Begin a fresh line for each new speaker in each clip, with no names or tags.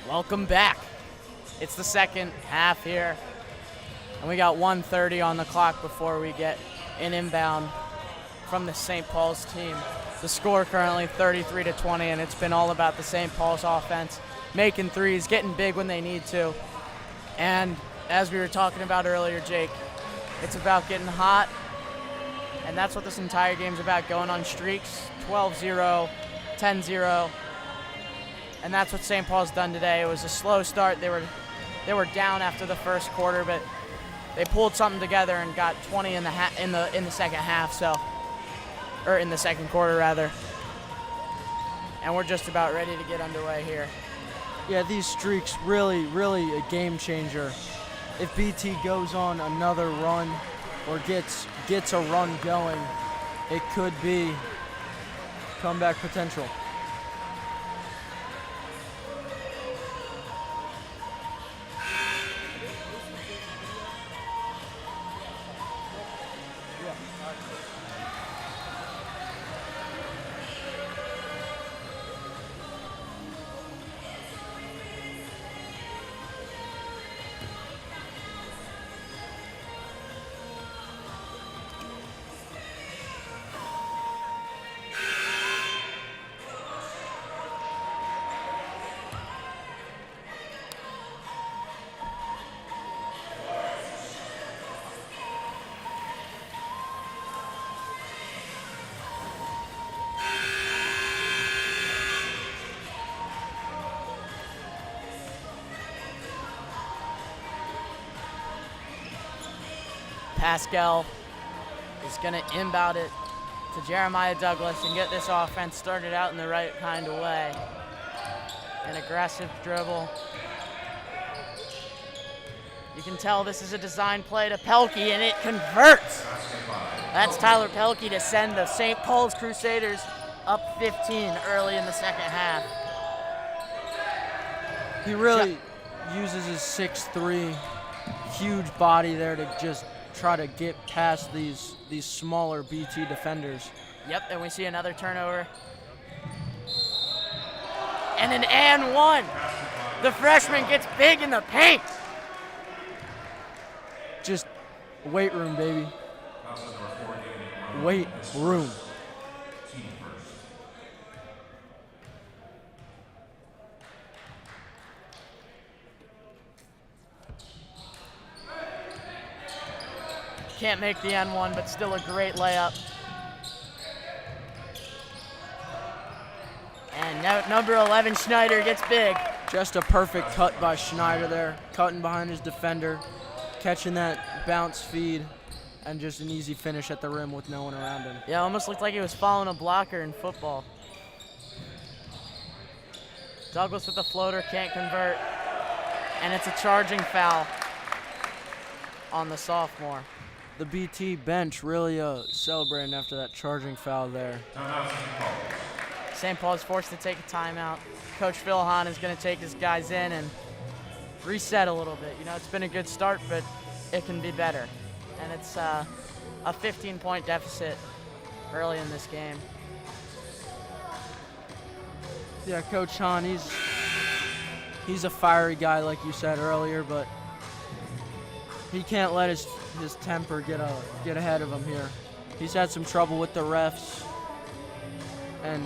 Welcome back. It's the second half here, and we got 1:30 on the clock before we get an inbound from the St. Paul's team. The score currently 33-20, and it's been all about the St. Paul's offense, making threes, getting big when they need to. And as we were talking about earlier, Jake, it's about getting hot, and that's what this entire game's about, going on streaks, 12-0, 10-0. And that's what St. Paul's done today. It was a slow start. They were down after the first quarter, but they pulled something together and got 20 in the second half, or in the second quarter rather. And we're just about ready to get underway here.
Yeah, these streaks really a game changer. If BT goes on another run or gets a run going, it could be comeback potential.
Pascal is going to inbound it to Jeremiah Douglas and get this offense started out in the right kind of way. An aggressive dribble. You can tell this is a design play to Pelkey, and it converts. That's Tyler Pelkey to send the St. Paul's Crusaders up 15 early in the second half.
He really uses his 6'3", huge body there to just try to get past these smaller BT defenders.
Yep, and we see another turnover. And an and one. The freshman gets big in the paint.
Just weight room, baby. Weight room.
Can't make the N1, but still a great layup. And number 11, Schneider, gets big.
Just a perfect cut by Schneider there, cutting behind his defender, catching that bounce feed, and just an easy finish at the rim with no one around him.
Yeah, almost looked like he was following a blocker in football. Douglas with the floater, can't convert. And it's a charging foul on the sophomore.
The BT bench really celebrating after that charging foul there.
St. Paul is forced to take a timeout. Coach Phil Hahn is going to take his guys in and reset a little bit. You know, it's been a good start, but it can be better. And it's a 15-point deficit early in this game.
Yeah, Coach Hahn, he's a fiery guy, like you said earlier, but he can't let his temper get ahead of him here. He's had some trouble with the refs, and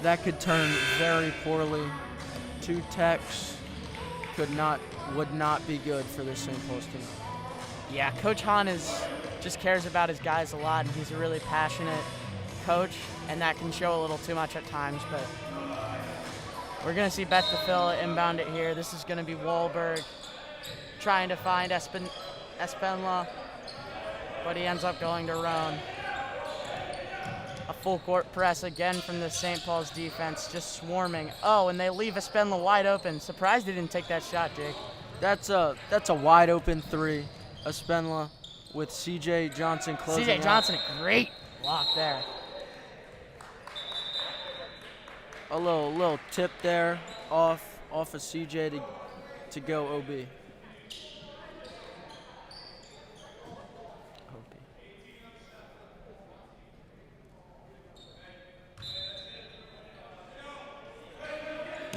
that could turn very poorly. 2 techs would not be good for this St. Paul's team.
Yeah, Coach Hahn just cares about his guys a lot, and he's a really passionate coach, and that can show a little too much at times, but we're going to see Beth DeFil inbound it here. This is going to be Wahlberg trying to find Espenla, but he ends up going to Roan. A full court press again from the St. Paul's defense, just swarming. Oh, and they leave Espenla wide open. Surprised he didn't take that shot, Jake.
That's a wide open 3. Espenla with CJ Johnson closing
CJ Johnson, a great block there.
A little tip there off of CJ to go OB.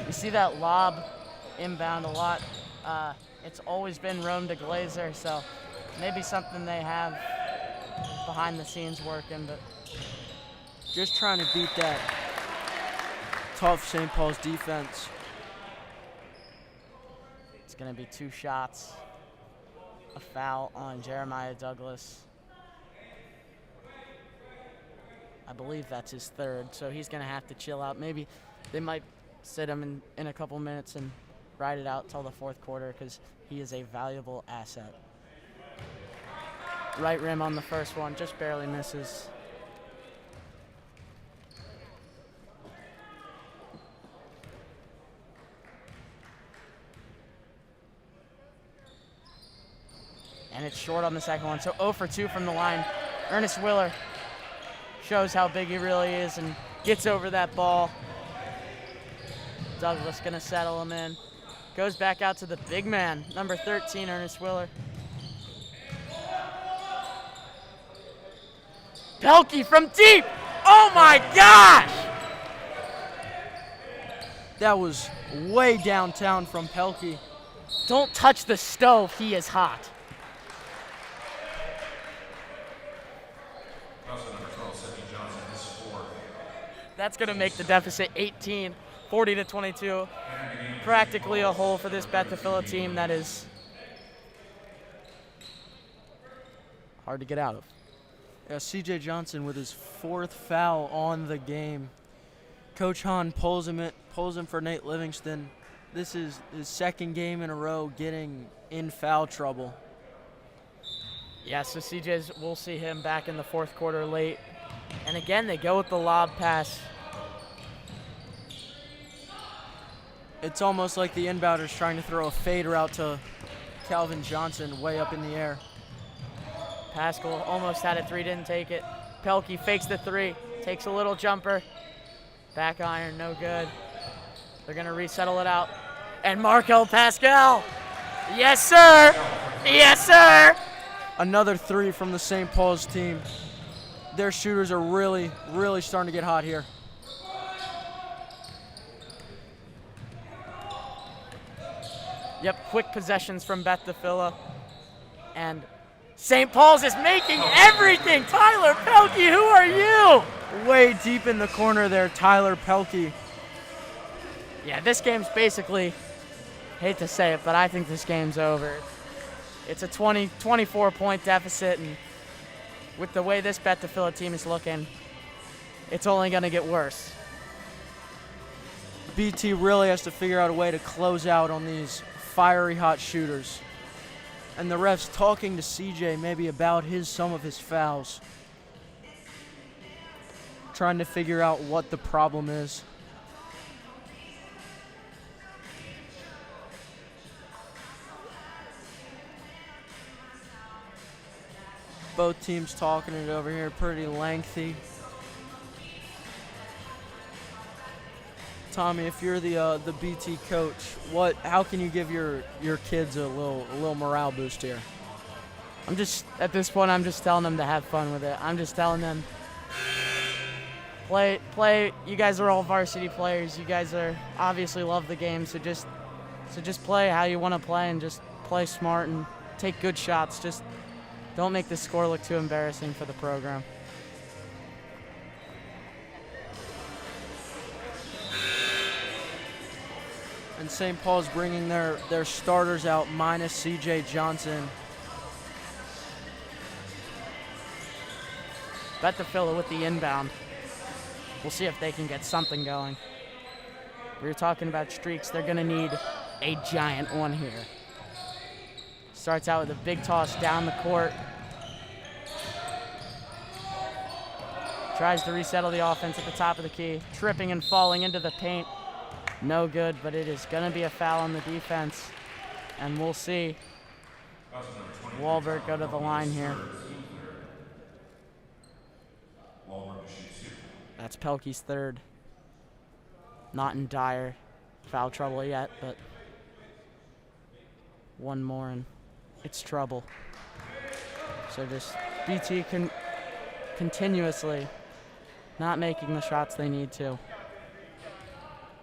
You see that lob inbound a lot. It's always been Rome to Glazer, so maybe something they have behind the scenes working, but
just trying to beat that tough St. Paul's defense.
It's going to be 2 shots. A foul on Jeremiah Douglas. I believe that's his 3rd, so he's going to have to chill out. Maybe they might sit him in a couple minutes and ride it out till the 4th quarter because he is a valuable asset. Right rim on the first one, just barely misses. And it's short on the second one, so 0 for 2 from the line. Ernest Willer shows how big he really is and gets over that ball. Douglas gonna settle him in. Goes back out to the big man, number 13, Ernest Willer. Pelkey from deep! Oh my gosh!
That was way downtown from Pelkey.
Don't touch the stove, he is hot. That's gonna make the deficit 18, 40-22. Practically a hole for this Beth team that is hard to get out of.
Yeah, C.J. Johnson with his 4th foul on the game. Coach Hahn pulls him for Nate Livingston. This is his 2nd game in a row getting in foul trouble.
Yeah, so CJ's, we'll see him back in the 4th quarter late. And again, they go with the lob pass.
It's almost like the inbounder's trying to throw a fader out to Calvin Johnson way up in the air.
Pascal almost had a 3, didn't take it. Pelkey fakes the 3, takes a little jumper. Back iron, no good. They're gonna resettle it out. And Markel Pascal, yes sir, yes sir.
Another 3 from the St. Paul's team. Their shooters are really, really starting to get hot here.
Yep, quick possessions from Beth DeFilla. And St. Paul's is making everything. Tyler Pelkey, who are you?
Way deep in the corner there, Tyler Pelkey.
Yeah, this game's basically, hate to say it, but I think this game's over. It's a 24-point deficit, and with the way this Beth DeFilla team is looking, it's only going to get worse.
BT really has to figure out a way to close out on these fiery hot shooters. And the refs talking to CJ maybe about some of his fouls. Trying to figure out what the problem is. Both teams talking it over here, pretty lengthy. Tommy, if you're the BT coach, how can you give your kids a little morale boost here?
I'm just at this point, I'm just telling them to have fun with it. I'm just telling them play. You guys are all varsity players. You guys are obviously love the game, so just play how you want to play and just play smart and take good shots. Just don't make the score look too embarrassing for the program.
And St. Paul's bringing their starters out minus C.J. Johnson.
Beth DeFilla with the inbound. We'll see if they can get something going. We were talking about streaks. They're going to need a giant one here. Starts out with a big toss down the court. Tries to resettle the offense at the top of the key. Tripping and falling into the paint. No good, but it is going to be a foul on the defense. And we'll see Wahlberg go to the line here. That's Pelkey's third. Not in dire foul trouble yet, but one more and it's trouble. So just BT can continuously not making the shots they need to.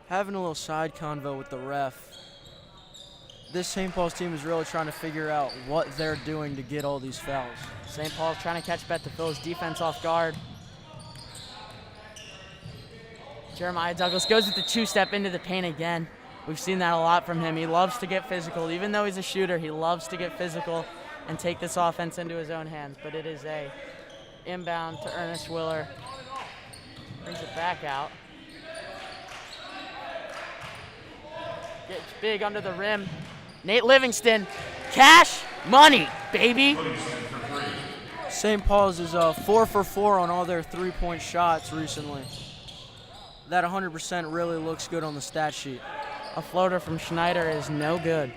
having a little side convo with the ref. This St. Paul's team is really trying to figure out what they're doing to get all these fouls.
St. Paul's trying to catch Beth DePhil's defense off guard. Jeremiah Douglas goes with the two-step into the paint again. We've seen that a lot from him. He loves to get physical. Even though he's a shooter, he loves to get physical and take this offense into his own hands. But it is a inbound to Ernest Willer. Brings it back out. Gets big under the rim. Nate Livingston, cash money, baby.
St. Paul's is 4 for 4 on all their three-point shots recently. That 100% really looks good on the stat sheet.
A floater from Schneider is no good.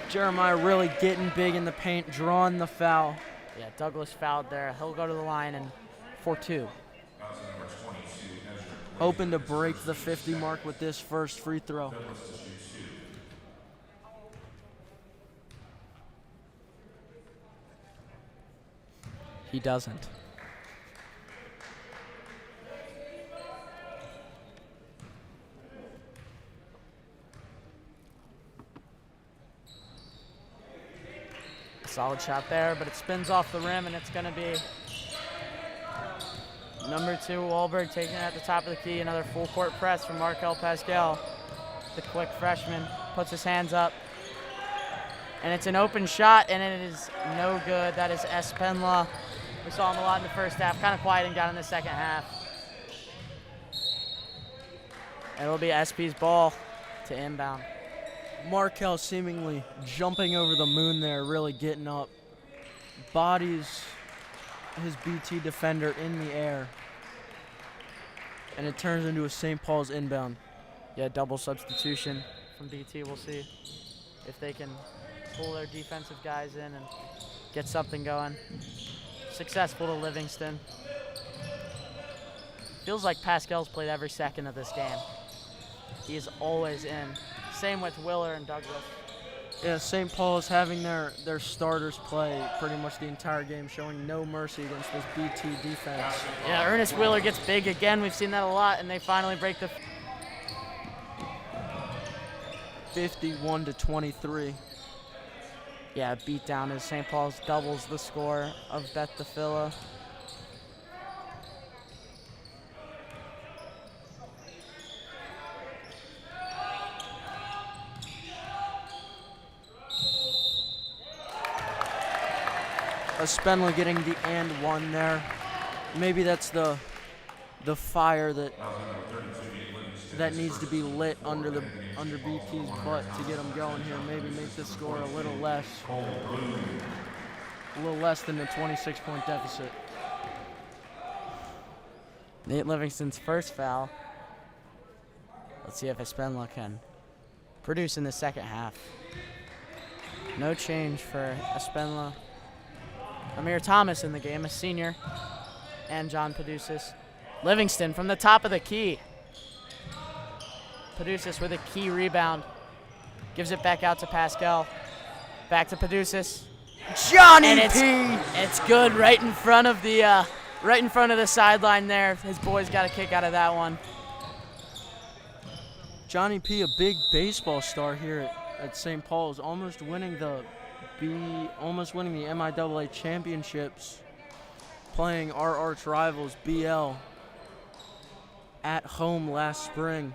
Jeremiah really getting big in the paint, drawing the foul.
Yeah, Douglas fouled there. He'll go to the line and for 2.
Hoping to break the 50 mark with this first free throw.
He doesn't. Solid shot there, but it spins off the rim, and it's going to be number 2, Wahlberg, taking it at the top of the key. Another full court press from Markel Pascal. The quick freshman puts his hands up, and it's an open shot, and it is no good. That is Espenla. We saw him a lot in the first half, kind of quieting down in the second half. It'll be SP's ball to inbound.
Markel seemingly jumping over the moon there, really getting up. Bodies his BT defender in the air. And it turns into a St. Paul's inbound.
Yeah, double substitution from BT. We'll see if they can pull their defensive guys in and get something going. Successful to Livingston. Feels like Pascal's played every second of this game. He is always in. Same with Willer and Douglas.
Yeah, St. Paul's having their starters play pretty much the entire game, showing no mercy against this BT defense.
Yeah, Ernest Willer gets big again. We've seen that a lot, and they finally break the
51-23.
Yeah, beat down as St. Paul's doubles the score of Beth DePhila.
Spenley getting the and one there. Maybe that's the fire that needs to be lit under BT's butt to get them going here. Maybe make the score a little less than the 26-point deficit.
Nate Livingston's first foul. Let's see if Espenla can produce in the second half. No change for Espenla. Amir Thomas in the game, a senior, and John Padusis. Livingston from the top of the key. Padusis with a key rebound. Gives it back out to Pascal. Back to Padusis.
Johnny
and
P.
It's good right in front of the sideline there. His boys got a kick out of that one.
Johnny P, a big baseball star here at St. Paul's, almost winning the MIAA championships, playing our arch rivals BL at home last spring.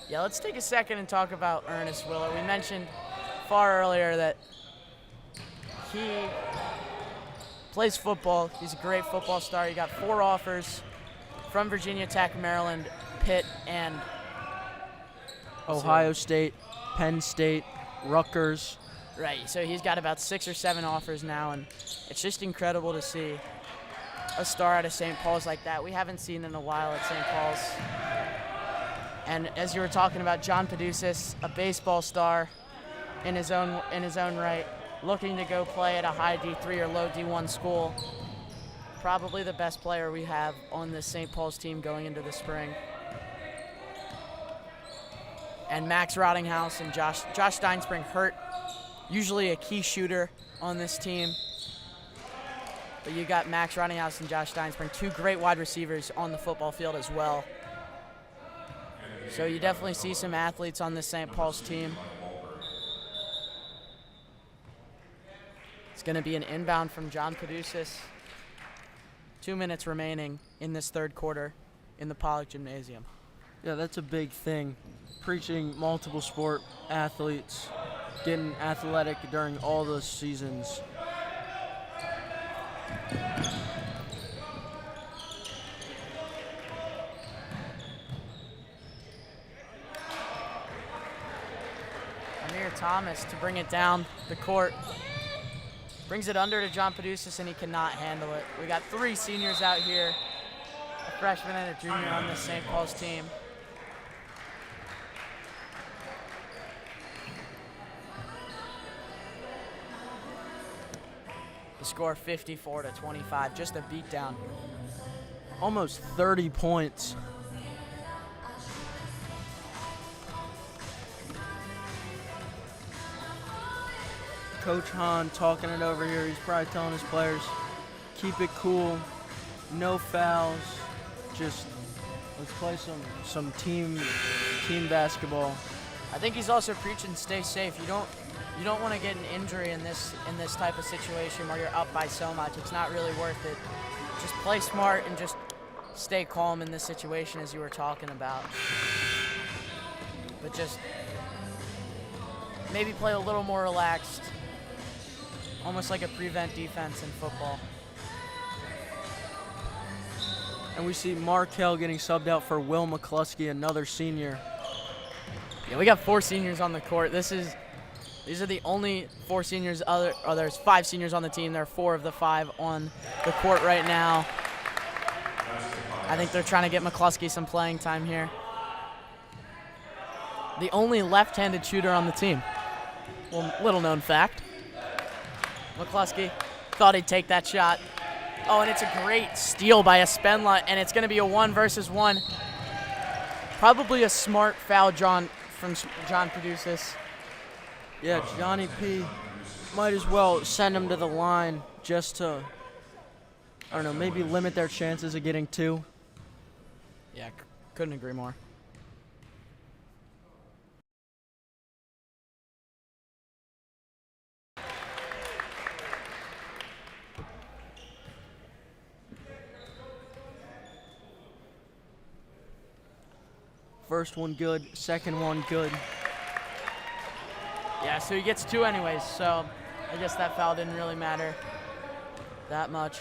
Yeah, let's take a second and talk about Ernest Willer. We mentioned far earlier that he plays football. He's a great football star. He got 4 offers from Virginia Tech, Maryland, Pitt, and
Ohio State, Penn State, Rutgers.
Right, so he's got about 6 or 7 offers now, and it's just incredible to see a star out of St. Paul's like that. We haven't seen in a while at St. Paul's. And as you were talking about, John Padusis, a baseball star in his own right, looking to go play at a high D3 or low D1 school. Probably the best player we have on this St. Paul's team going into the spring. And Max Rottinghouse and Josh Steinspring hurt. Usually a key shooter on this team. But you got Max Roninghouse and Josh Steinsberg, two great wide receivers on the football field as well. So you definitely see some athletes on this St. Paul's team. It's going to be an inbound from John Padusis. 2 minutes remaining in this third quarter in the Pollock Gymnasium.
Yeah, that's a big thing. Preaching multiple sport athletes, getting athletic during all the seasons.
Amir Thomas to bring it down the court. Brings it under to John Padusis, and he cannot handle it. We got 3 seniors out here, a freshman and a junior on this St. Paul's team. The score 54-25, just a beatdown.
Almost 30 points. Coach Hahn talking it over here. He's probably telling his players, keep it cool, no fouls, just let's play some team basketball.
I think he's also preaching stay safe. You don't want to get an injury in this type of situation where you're up by so much. It's not really worth it. Just play smart and just stay calm in this situation, as you were talking about. But just maybe play a little more relaxed, almost like a prevent defense in football.
And we see Markel getting subbed out for Will McCluskey, another senior.
Yeah, we got 4 seniors on the court. These are the only 4 seniors. There's 5 seniors on the team. There are 4 of the 5 on the court right now. I think they're trying to get McCluskey some playing time here. The only left-handed shooter on the team. Well, little known fact. McCluskey thought he'd take that shot. Oh, and it's a great steal by Espenla, and it's going to be a 1-versus-1. Probably a smart foul from John Padusis.
Yeah, Johnny P. might as well send him to the line just to, I don't know, maybe limit their chances of getting 2.
Yeah, couldn't agree more.
First one good, second one good.
Yeah, so he gets 2 anyways, so I guess that foul didn't really matter that much.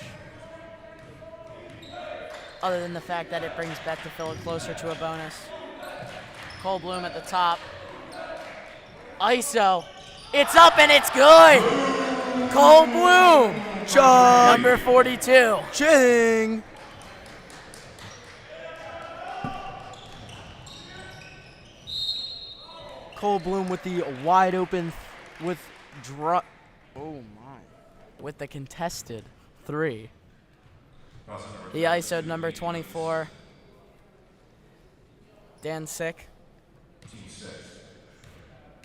Other than the fact that it brings Beth to fill it closer to a bonus. Cole Bloom at the top. ISO. It's up and it's good! Cole Bloom!
Chug!
Number 42.
Ching! Cole Bloom with the wide open with oh my.
With the contested 3. He ISO'd number 24. Dan Sick.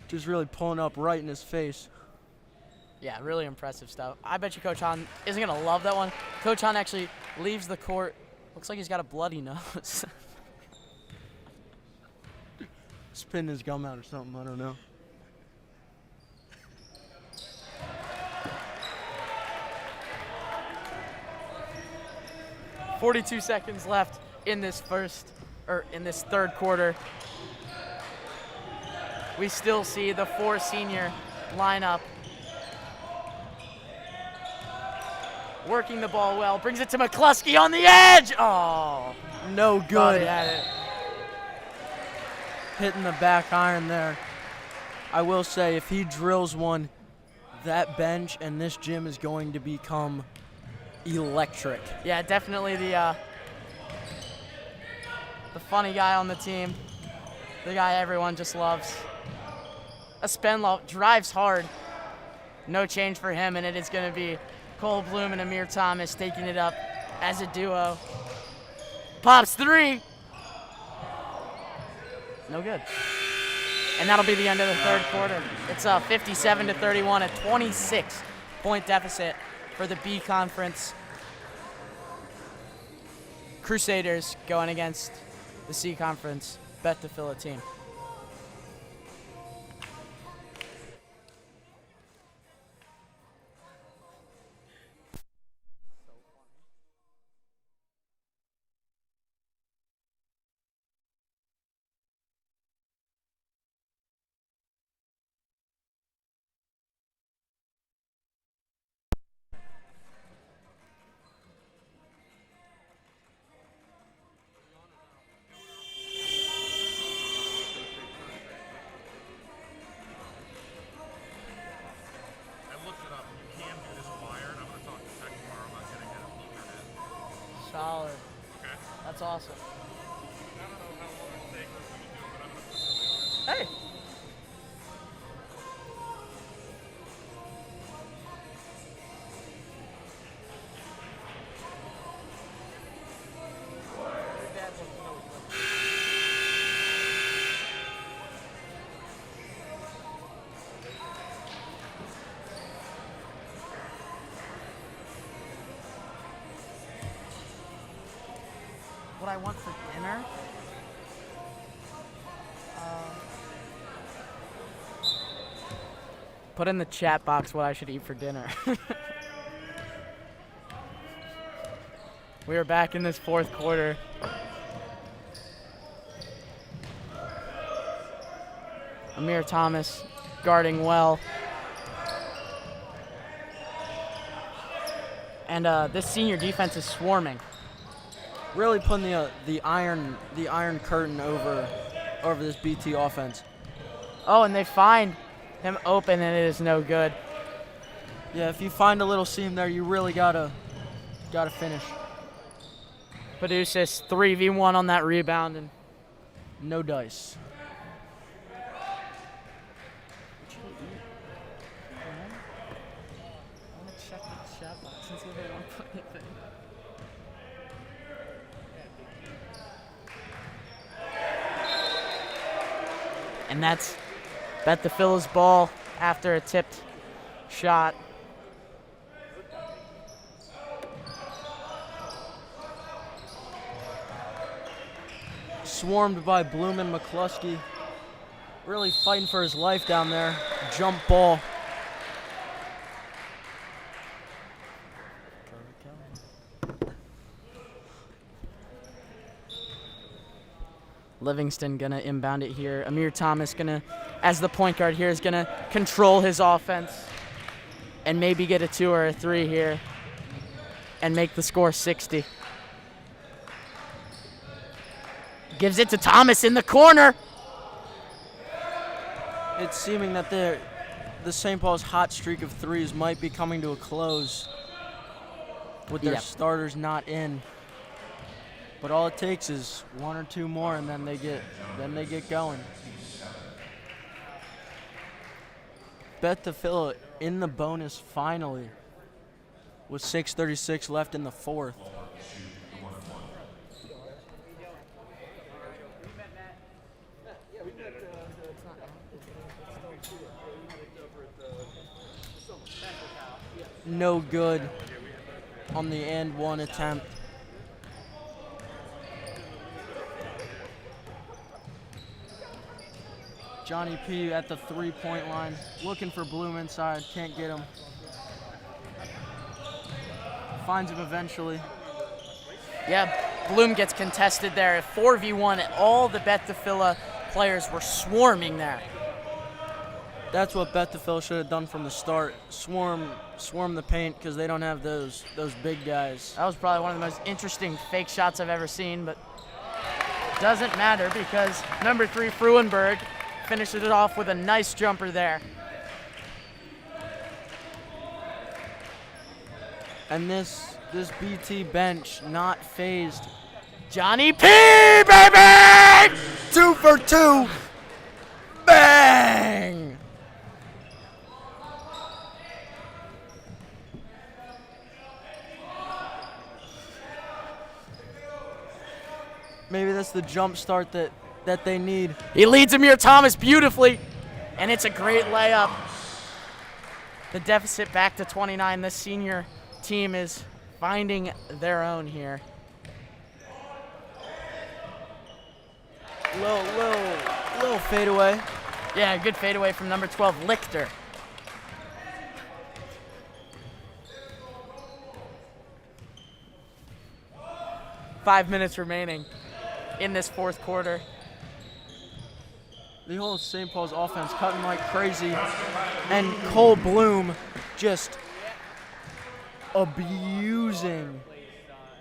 Just really pulling up right in his face.
Yeah, really impressive stuff. I bet you Coach Hahn isn't going to love that one. Coach Hahn actually leaves the court. Looks like he's got a bloody nose.
Spitting his gum out or something, I don't know.
.42 seconds left in this third quarter. We still see the 4 senior lineup working the ball well. Brings it to McCluskey on the edge. Oh,
no
thought
good.
he had it.
Hitting the back iron there. I will say, if he drills one, that bench and this gym is going to become electric.
Yeah, definitely the funny guy on the team, the guy everyone just loves. Espenla drives hard. No change for him, and it is going to be Cole Bloom and Amir Thomas taking it up as a duo. Pops 3. No good. And that'll be the end of the third quarter. It's 57-31, a 26-point deficit for the B Conference Crusaders going against the C Conference Beth Phila team. Solid.
Okay.
That's awesome.
I don't know how long it'll take or if we can do it, but I'm gonna push it.
Hey. What I want for dinner? Put in the chat box what I should eat for dinner. We are back in this fourth quarter. Amir Thomas guarding well. And this senior defense is swarming.
Really putting the iron curtain over this BT offense.
Oh, and they find him open, and it is no good.
Yeah, if you find a little seam there, you really gotta finish.
Paducas 3v1 on that rebound, and
No dice.
And that's Beth Phila's ball after a tipped shot.
Swarmed by Bloom and McCluskey. Really fighting for his life down there. Jump ball.
Livingston gonna inbound it here. Amir Thomas gonna, as the point guard here, is gonna control his offense and maybe get a 2 or a 3 here and make the score 60. Gives it to Thomas in the corner.
It's seeming that the St. Paul's hot streak of threes might be coming to a close with their starters not in. But all it takes is 1 or 2 more, and then they get going. Beth Phila in the bonus finally, with 6:36 left in the fourth. No good on the and one attempt. Johnny P at the 3-point line, looking for Bloom inside, can't get him. Finds him eventually.
Yeah, Bloom gets contested there at 4v1. All the Beth Phila players were swarming there.
That's what Beth Phila should have done from the start. Swarm the paint because they don't have those big guys.
That was probably one of the most interesting fake shots I've ever seen, but doesn't matter because number 3 Fruenberg finishes it off with a nice jumper there.
And this BT bench not phased.
Johnny P, baby!
2 for 2. Bang! Maybe that's the jump start that they need.
He leads Amir Thomas beautifully, and it's a great layup. The deficit back to 29. This senior team is finding their own here.
Little fadeaway.
Yeah, good fadeaway from number 12, Lichter. Five minutes remaining in this fourth quarter.
The whole St. Paul's offense cutting like crazy, and Cole Bloom just abusing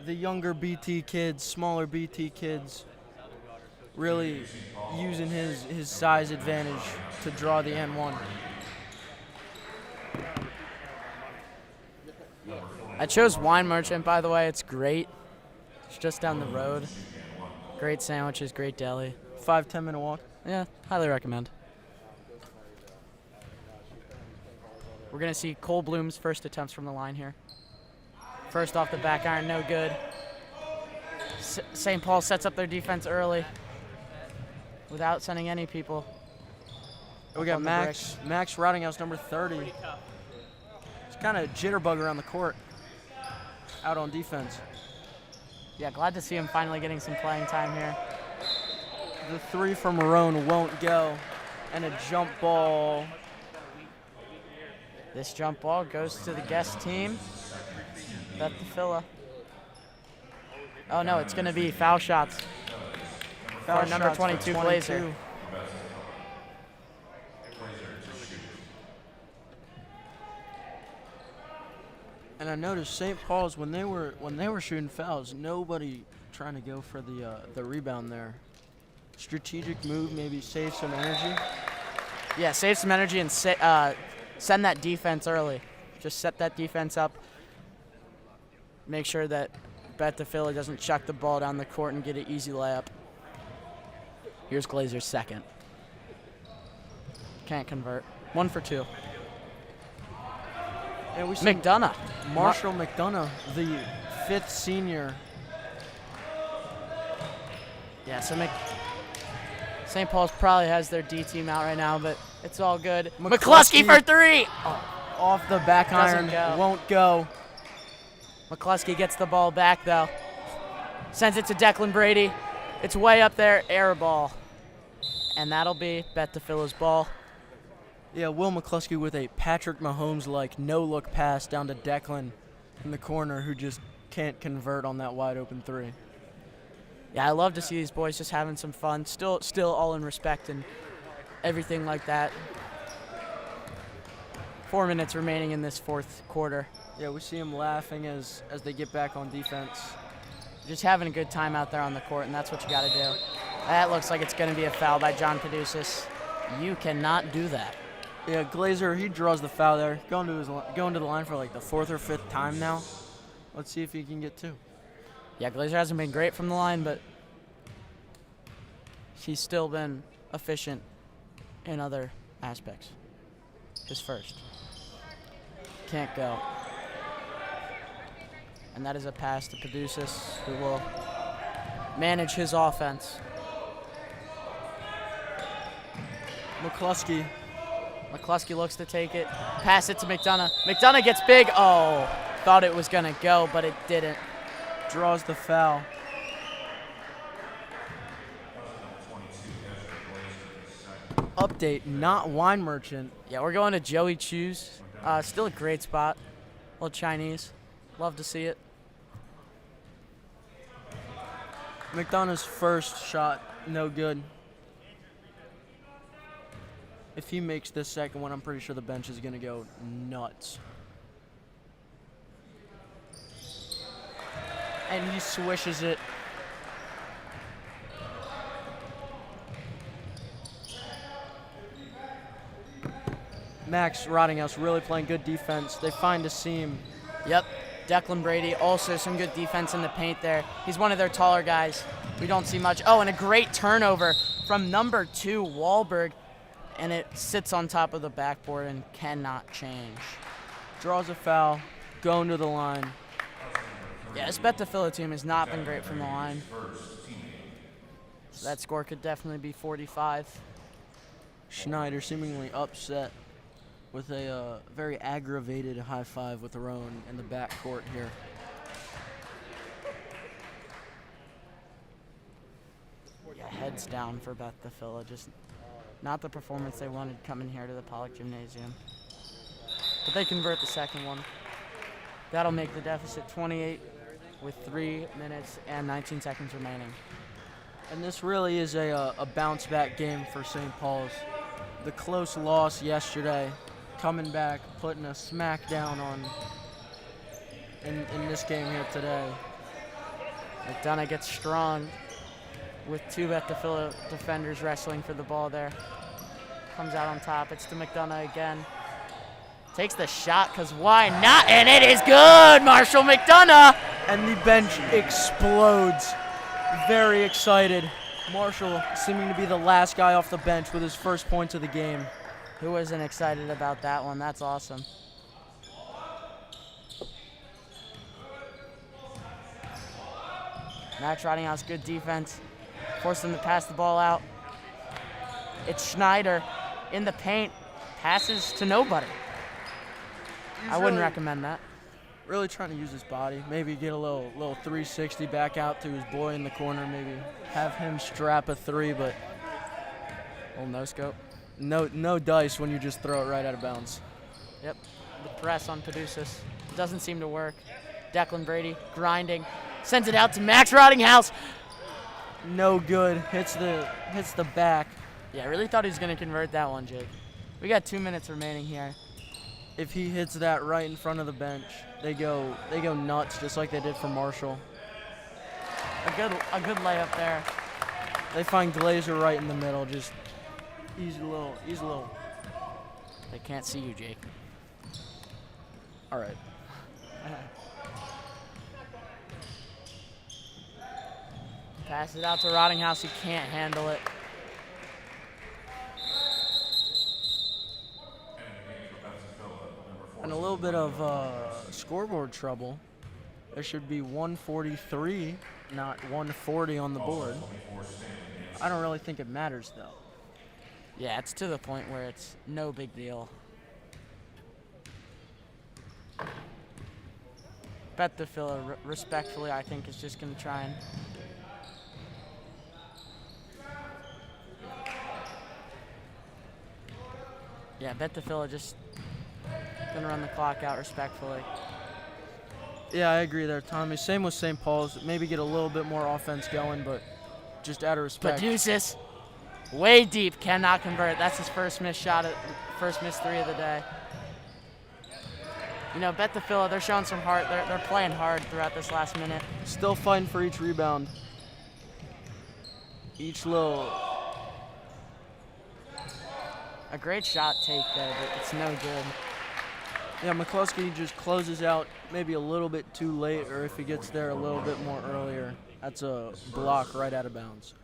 the younger BT kids, smaller BT kids, really using his size advantage to draw the N1.
I chose Wine Merchant, by the way. It's great. It's just down the road. Great sandwiches, great deli.
5-10 minute walk.
Yeah, highly recommend. We're going to see Cole Bloom's first attempts from the line here. First off the back iron, no good. St. Paul sets up their defense early without sending any people.
We got Max Routinghouse, number 30. He's kind of jitterbug around the court, out on defense.
Yeah, glad to see him finally getting some playing time here.
The three from Marone won't go, and a jump ball.
This jump ball goes to the guest team. Beth DeFilla. Oh no, it's going to be foul shots.
Foul
for number
shots
22
for
Blazer.
22. And I noticed St. Paul's when they were shooting fouls, nobody trying to go for the rebound there. Strategic move, maybe save some energy.
Yeah, save some energy and send that defense early. Just set that defense up. Make sure that Beth DeFilla doesn't chuck the ball down the court and get an easy layup. Here's Glazer's second. Can't convert. 1 for 2.
And we see
McDonough.
Marshall McDonough, the 5th senior.
Yeah, so St. Paul's probably has their D team out right now, but it's all good. McCluskey for 3!
Off the back iron, won't go.
McCluskey gets the ball back, though. Sends it to Declan Brady. It's way up there, air ball. And that'll be Beth DeFilla's ball.
Yeah, Will McCluskey with a Patrick Mahomes-like no-look pass down to Declan in the corner, who just can't convert on that wide-open 3.
Yeah, I love to see these boys just having some fun. Still all in respect and everything like that. 4 minutes remaining in this fourth quarter.
Yeah, we see them laughing as they get back on defense.
Just having a good time out there on the court, and that's what you got to do. That looks like it's going to be a foul by John Caduceus. You cannot do that.
Yeah, Glazer, he draws the foul there. Going to the line for like the 4th or 5th time now. Let's see if he can get 2.
Yeah, Glazer hasn't been great from the line, but he's still been efficient in other aspects. His first. Can't go. And that is a pass to Caduceus, who will manage his offense. McCluskey looks to take it. Pass it to McDonough. McDonough gets big. Oh, thought it was going to go, but it didn't.
Draws the foul. Update, not Wine Merchant.
Yeah, we're going to Joey Chu's. Still a great spot. A little Chinese. Love to see it.
McDonough's first shot, no good. If he makes this second one, I'm pretty sure the bench is going to go nuts. And he swishes it. Max Routinghouse really playing good defense. They find a seam.
Yep. Declan Brady, also some good defense in the paint there. He's one of their taller guys. We don't see much. Oh, and a great turnover from number 2, Wahlberg. And it sits on top of the backboard and cannot change.
Draws a foul, going to the line.
Yeah, this Beth DeFilla team has not been great from the line. So that score could definitely be 45.
Schneider seemingly upset with a very aggravated high five with Roan in the backcourt here.
Yeah, heads down for Beth DeFilla. Just not the performance they wanted coming here to the Pollock Gymnasium. But they convert the second one. That'll make the deficit 28 with 3 minutes and 19 seconds remaining.
And this really is a bounce-back game for St. Paul's. The close loss yesterday, coming back, putting a smackdown on in this game here today.
McDonough gets strong with 2 Beth DeFilla defenders wrestling for the ball there. Comes out on top. It's to McDonough again. Takes the shot, because why not? And it is good, Marshall McDonough!
And the bench explodes. Very excited. Marshall seeming to be the last guy off the bench with his first points of the game.
Who wasn't excited about that one? That's awesome. Now Trottinghouse, good defense. Forced them to pass the ball out. It's Schneider in the paint. Passes to nobody. I wouldn't recommend that.
Really trying to use his body. Maybe get a little 360 back out to his boy in the corner. Maybe have him strap a 3, but
Little no scope.
no dice when you just throw it right out of bounds.
Yep. The press on Caduceus doesn't seem to work. Declan Brady grinding. Sends it out to Max Rottinghouse.
No good. Hits the back.
Yeah, I really thought he was going to convert that one, Jake. We got 2 minutes remaining here.
If he hits that right in front of the bench, they go nuts, just like they did for Marshall.
A good layup there.
They find Glazer right in the middle, just easy little.
They can't see you, Jake.
All right.
Pass it out to Rottinghouse. He can't handle it.
And a little bit of scoreboard trouble. There should be 143, not 140 on the board. I don't really think it matters, though.
Yeah, it's to the point where it's no big deal. Beth DeFilla, respectfully, I think is just going to try and... Yeah, Beth DeFilla just going to run the clock out respectfully.
Yeah, I agree there, Tommy. Same with St. Paul's. Maybe get a little bit more offense going, but just out of respect.
Caduceus, way deep, cannot convert. That's his first missed shot, first missed 3 of the day. You know, Beth DeFilla, they're showing some heart. They're playing hard throughout this last minute.
Still fighting for each rebound. Each little...
A great shot take there, but it's no good.
Yeah, McCluskey just closes out maybe a little bit too late, or if he gets there a little bit more earlier, that's a block right out of bounds.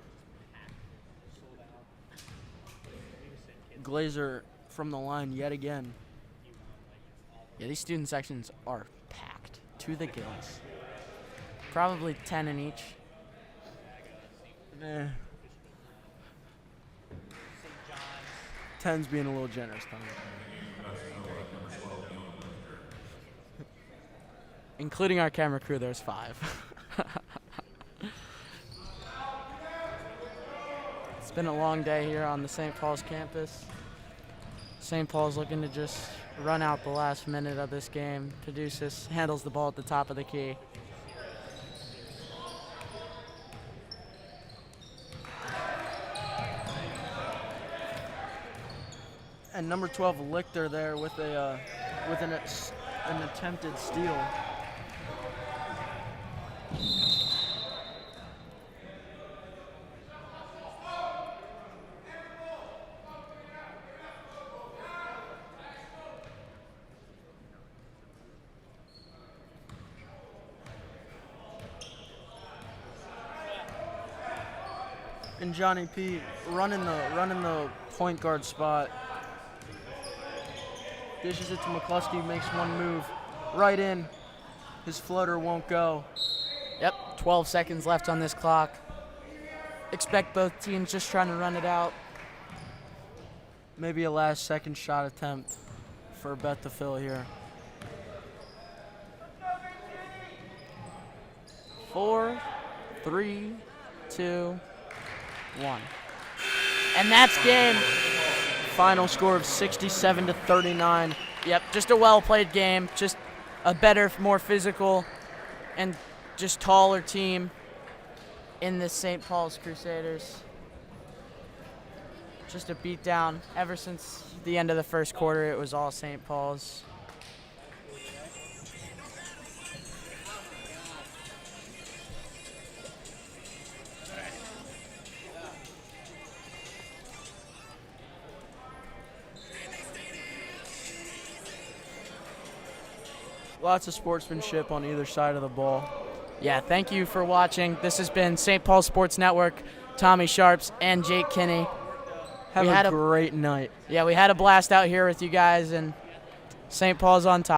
Glazer from the line yet again.
Yeah, these student sections are packed to the gills. Probably 10 in each.
10's being a little generous, Tommy.
Including our camera crew, there's 5. It's been a long day here on the St. Paul's campus. St. Paul's looking to just run out the last minute of this game. Caduceus handles the ball at the top of the key.
And number 12, Lichter there with an attempted steal. And Johnny P running the point guard spot. Dishes it to McCluskey, makes one move right in. His floater won't go.
Yep, 12 seconds left on this clock. Expect both teams just trying to run it out.
Maybe a last second shot attempt for Beth DeFilla here.
4, 3, 2, 1. And that's game.
Final score of 67-39.
Yep, just a well-played game. Just a better, more physical, and just taller team in the St. Paul's Crusaders. Just a beatdown. Ever since the end of the first quarter, it was all St. Paul's.
Lots of sportsmanship on either side of the ball.
Yeah, thank you for watching. This has been St. Paul Sports Network, Tommy Sharps, and Jake Kinney.
Have a great night.
Yeah, we had a blast out here with you guys, and St. Paul's on top.